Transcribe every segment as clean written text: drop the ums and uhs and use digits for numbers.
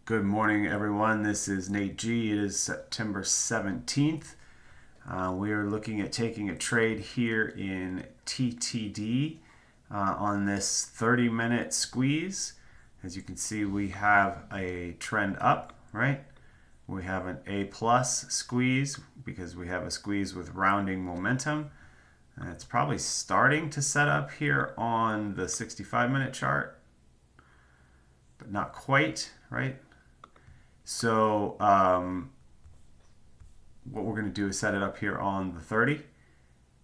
Good morning, everyone. This is Nate G. It is September 17th. We are looking at taking a trade here in TTD on this 30-minute squeeze. As you can see, we have a trend up, right? We have an A plus squeeze because we have a squeeze with rounding momentum. It's probably starting to set up here on the 65-minute chart, but not quite, right? So what we're going to do is set it up here on the 30.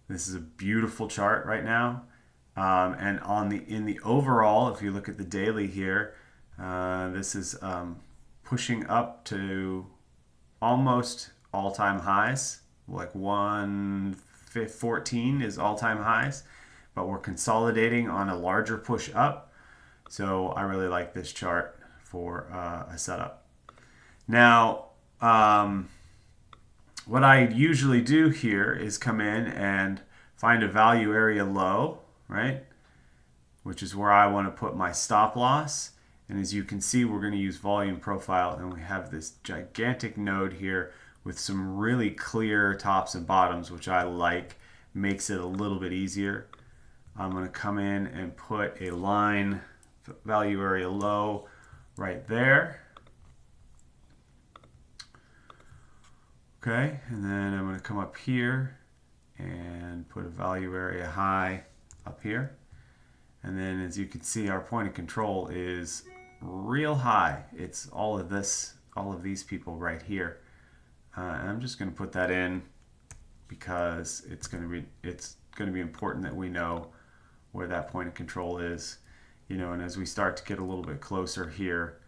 This is a beautiful chart right now. And in the overall, if you look at the daily here, this is pushing up to almost all-time highs. Like 114 is all-time highs, but we're consolidating on a larger push up. So I really like this chart for a setup. Now, what I usually do here is come in and find a value area low, right? Which is where I want to put my stop loss. And as you can see, we're going to use volume profile, and we have this gigantic node here with some really clear tops and bottoms, which I like. Makes it a little bit easier. I'm going to come in and put a line value area low right there. Okay, and then I'm going to come up here and put a value area high up here. And then as you can see, our point of control is real high. It's all of these people right here. And I'm just going to put that in because it's going to be important that we know where that point of control is. And as we start to get a little bit closer here,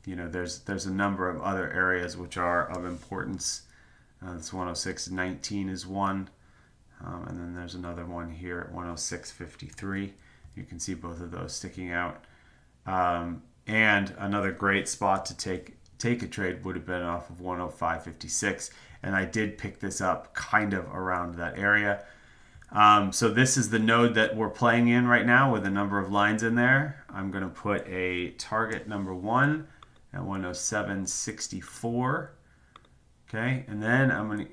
there's a number of other areas which are of importance. This 106.19 is one, and then there's another one here at 106.53. You can see both of those sticking out. And another great spot to take a trade would have been off of 105.56, and I did pick this up kind of around that area. So this is the node that we're playing in right now with a number of lines in there. I'm going to put a target number 1 at 107.64. Okay, and then I'm going to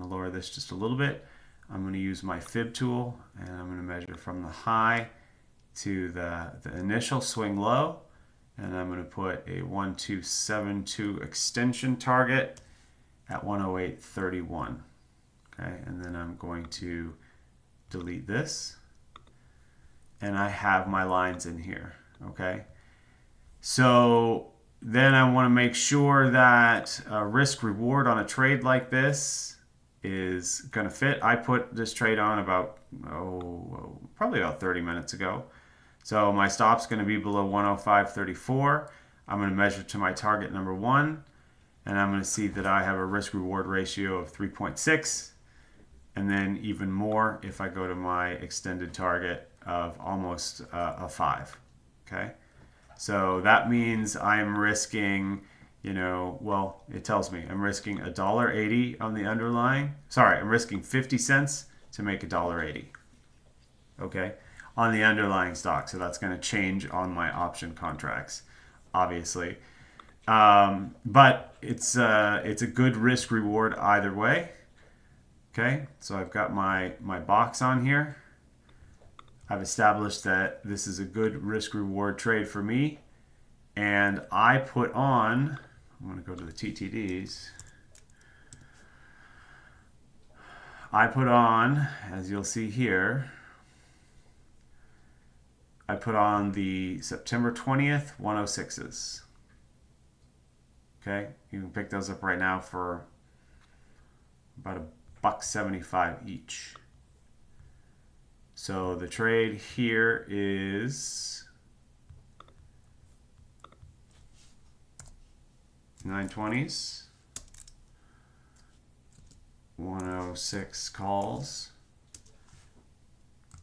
lower this just a little bit. I'm going to use my fib tool, and I'm going to measure from the high to the initial swing low, and I'm going to put a 1272 extension target at 108.31. Okay, and then I'm going to delete this, and I have my lines in here. Okay, so then I want to make sure that risk reward on a trade like this is going to fit. I put this trade on probably about 30 minutes ago. So my stop's going to be below 105.34. I'm going to measure to my target number 1, and I'm going to see that I have a risk reward ratio of 3.6, and then even more if I go to my extended target of almost a 5. Okay. So that means I'm risking, it tells me I'm risking $1.80 on the underlying. Sorry, I'm risking 50 cents to make $1.80. Okay, on the underlying stock. So that's going to change on my option contracts, obviously. But it's a good risk reward either way. Okay, so I've got my box on here. I've established that this is a good risk reward trade for me, and I put on, I'm going to go to the TTDs. I put on, as you'll see here, I put on the September 20th 106s. Okay, you can pick those up right now for about $1.75 each. So the trade here is 920s, 106 calls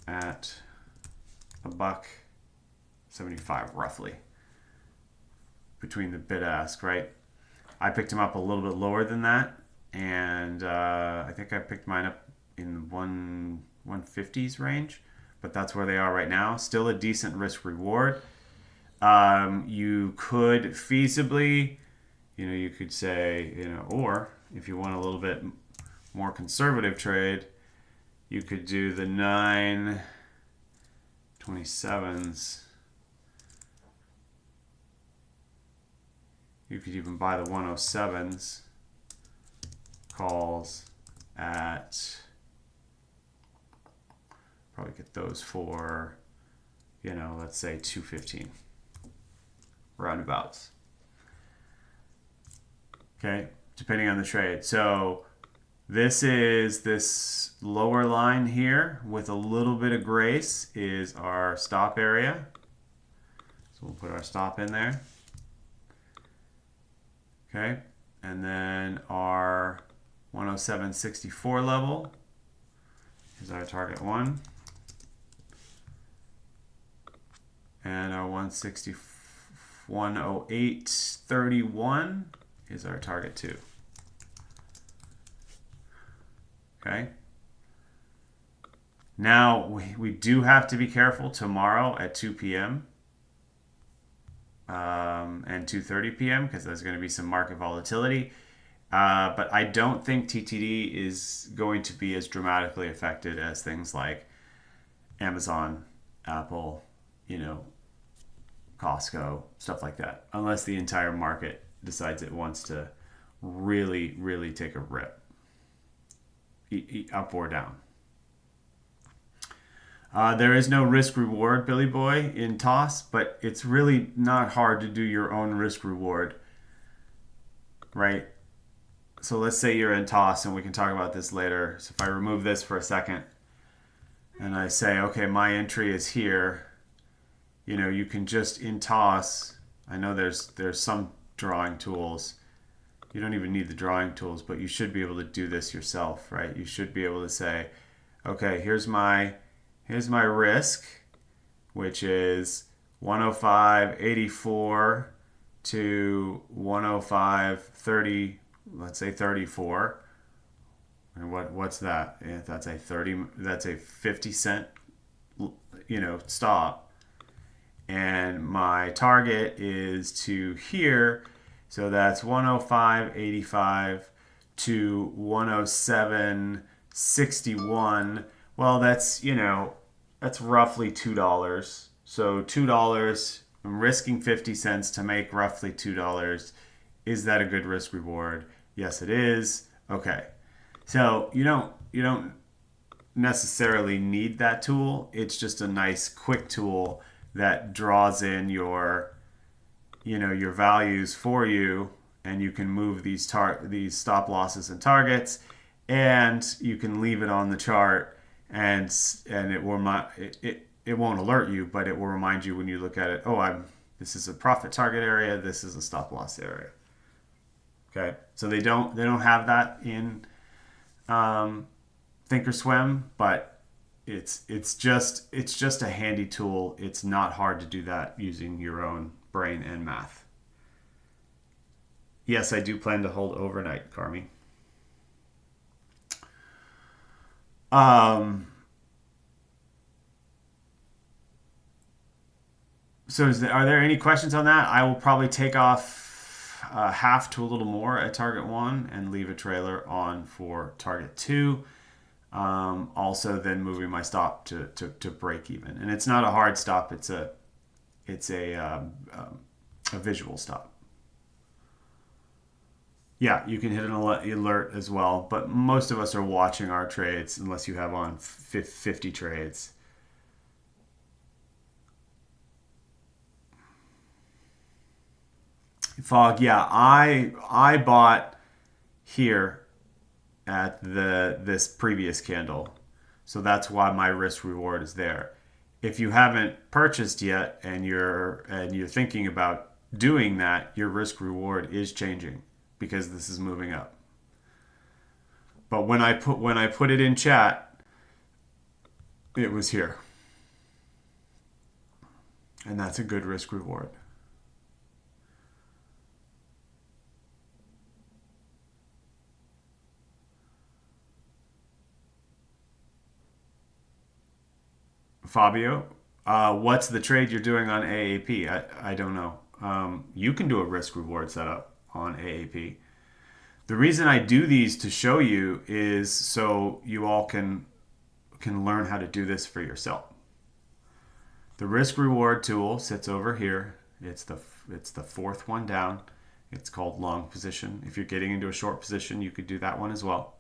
at $1.75 roughly between the bid ask, right? I picked him up a little bit lower than that, and I think I picked mine up in 150s range, but that's where they are right now. Still a decent risk reward. You could feasibly, you could say, or if you want a little bit more conservative trade, you could do the 927s. You could even buy the 107s calls at, probably get those for, let's say 215 roundabouts. Okay, depending on the trade. So this is this lower line here with a little bit of grace is our stop area. So we'll put our stop in there. Okay, and then our 107.64 level is our target 1. And our 108.31 is our target 2. Okay. Now we do have to be careful tomorrow at 2 p.m. And 2:30 p.m. because there's going to be some market volatility. But I don't think TTD is going to be as dramatically affected as things like Amazon, Apple, Costco, stuff like that, unless the entire market decides it wants to really, really take a rip, up or down. There is no risk reward, Billy Boy, in toss, but it's really not hard to do your own risk reward, right? So let's say you're in toss, and we can talk about this later. So if I remove this for a second and I say, okay, my entry is here, you can just in toss, I know there's some drawing tools. You don't even need the drawing tools, but you should be able to do this yourself, right? You should be able to say, okay, here's my risk, which is 105.84 to 105.30, let's say 34. And what's that? Yeah, that's a 50 cent, stop. And my target is to here, so that's 105.85 to 107.61. Well, that's roughly $2. So $2, I'm risking 50 cents to make roughly $2. Is that a good risk reward? Yes, it is. Okay. So you don't necessarily need that tool. It's just a nice quick tool that draws in your values for you, and you can move these stop losses and targets, and you can leave it on the chart, and it won't alert you, but it will remind you when you look at it. Oh, this is a profit target area. This is a stop loss area. Okay, so they don't have that in Thinkorswim, but it's just a handy tool. It's not hard to do that using your own brain and math. Yes, I do plan to hold overnight, Carmi. So are there any questions on that? I will probably take off half to a little more at target 1 and leave a trailer on for target 2. Also then moving my stop to break even. And it's not a hard stop, it's a visual stop. Yeah, you can hit an alert as well, but most of us are watching our trades unless you have on 50 trades. Fog, yeah, I bought here at this previous candle, so that's why my risk reward is there. If you haven't purchased yet and you're thinking about doing that, your risk reward is changing because this is moving up. But when I put it in chat, it was here, and that's a good risk reward. Fabio, What's the trade you're doing on AAP? I don't know. You can do a risk reward setup on AAP. The reason I do these to show you is so you all can learn how to do this for yourself. The risk reward tool sits over here. It's the fourth one down. It's called long position. If you're getting into a short position, you could do that one as well.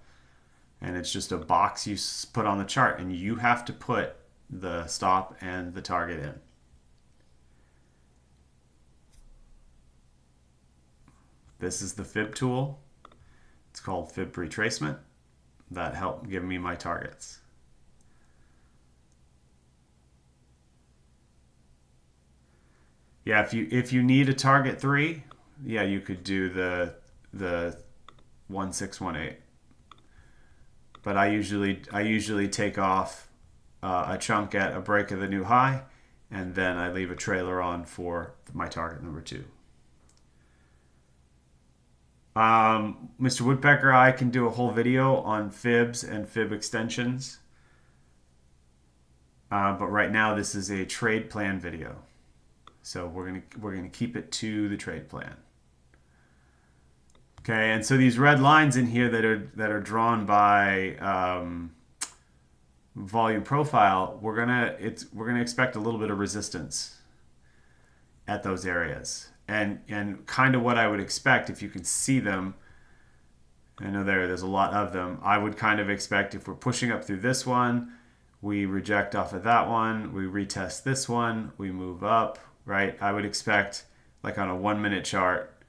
And it's just a box you put on the chart, and you have to put the stop and the target in. This is the fib tool. It's called fib retracement. That helped give me my targets. Yeah, if you need a target 3, yeah, you could do the 1618. But I usually take off a chunk at a break of the new high, and then I leave a trailer on for my target number 2. Mr. Woodpecker, I can do a whole video on fibs and fib extensions. But right now this is a trade plan video. So we're gonna keep it to the trade plan. Okay, and so these red lines in here that are drawn by volume profile, we're gonna expect a little bit of resistance at those areas, and kind of what I would expect if you can see them. I know there's a lot of them. I would kind of expect if we're pushing up through this one, we reject off of that one, we retest this one, we move up, right? I would expect like on a 1-minute chart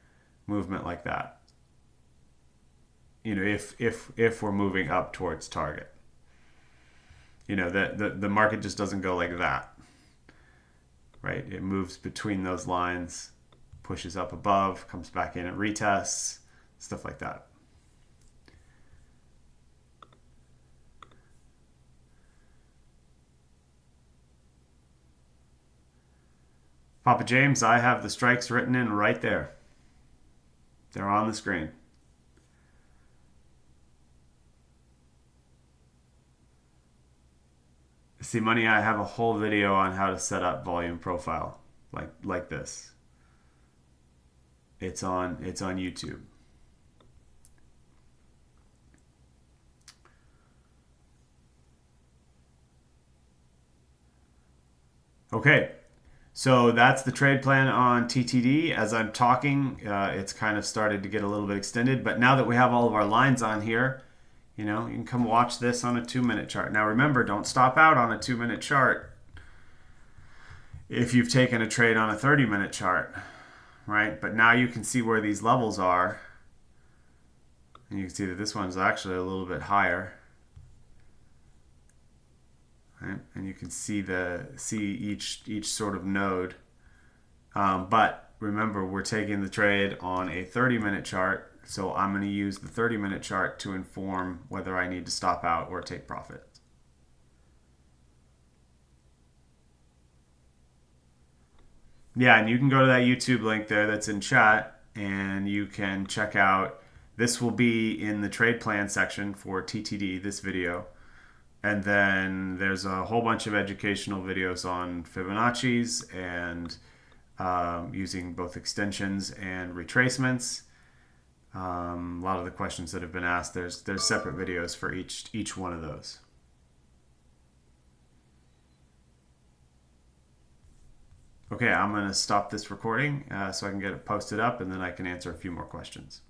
movement like that. You know, if we're moving up towards target. You know, the market just doesn't go like that. Right? It moves between those lines, pushes up above, comes back in and retests, stuff like that. Papa James, I have the strikes written in right there. They're on the screen. See, Money, I have a whole video on how to set up volume profile like this. It's on YouTube. Okay, so that's the trade plan on TTD. As I'm talking, it's kind of started to get a little bit extended, but now that we have all of our lines on here, you know, you can come watch this on a 2-minute chart. Now remember, don't stop out on a 2-minute chart if you've taken a trade on a 30-minute chart, right? But now you can see where these levels are. And you can see that this one's actually a little bit higher. Right? And you can see each sort of node. But remember, we're taking the trade on a 30-minute chart. So I'm going to use the 30-minute chart to inform whether I need to stop out or take profit. Yeah, and you can go to that YouTube link there that's in chat, and you can check out, this will be in the trade plan section for TTD, this video. And then there's a whole bunch of educational videos on Fibonacci's and using both extensions and retracements. A lot of the questions that have been asked, there's separate videos for each one of those. Okay, I'm going to stop this recording so I can get it posted up, and then I can answer a few more questions.